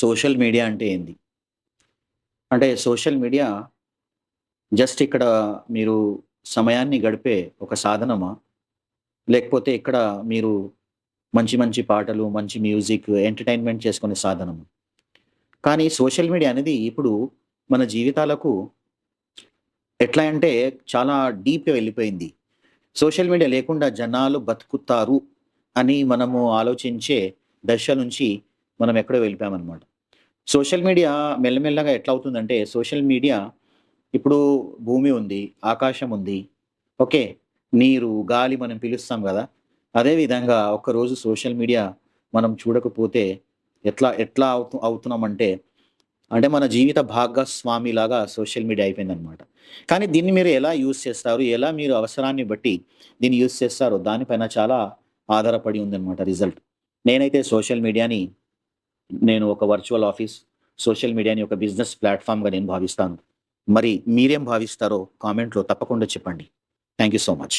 Social media అంటే ఏంది? అంటే సోషల్ మీడియా జస్ట్ ఇక్కడ మీరు సమయాన్ని గడిపే ఒక సాధనమా? లేకపోతే ఇక్కడ మీరు మంచి మంచి పాటలు, మంచి మ్యూజిక్, ఎంటర్‌టైన్‌మెంట్ చేసుకునే సాధనమా? కానీ సోషల్ మీడియా అనేది ఇప్పుడు మన జీవితాలకు ఎట్లా అంటే చాలా డీప్‌గా వెళ్ళిపోయింది. సోషల్ మీడియా లేకుండా జనాలు బతుకుతారు అని మనము ఆలోచించే దశ నుంచి మనం ఎక్కడో వెళ్ళిపోయామన్నమాట. సోషల్ మీడియా మెల్లమెల్లగా ఎట్లా అవుతుందంటే, సోషల్ మీడియా ఇప్పుడు భూమి ఉంది, ఆకాశం ఉంది. ఓకే. నీరు, గాలి మనం పిలుస్తాం గదా! అదే విధంగా ఒక్కరోజు సోషల్ మీడియా మనం చూడకపోతే ఎట్లా ఎట్లా అవుతున్నామంటే, అంటే మన జీవిత భాగస్వామిలాగా సోషల్ మీడియా అయిపోయిందనమాట. కానీ దీన్ని మీరు ఎలా యూజ్ చేస్తారు? ఎలా మీరు అవసరాన్ని బట్టి దీన్ని యూజ్ చేస్తారో దానిపైన చాలా ఆధారపడి ఉందనమాట రిజల్ట్. నేనైతే సోషల్ మీడియాని నేను ఒక వర్చువల్ ఆఫీస్, సోషల్ మీడియాని ఒక బిజినెస్ ప్లాట్‌ఫార్మ్‌గా నేను భావిస్తాను. మరి మీరేం భావిస్తారో కామెంట్‌లో తప్పకుండా చెప్పండి. Thank you so much.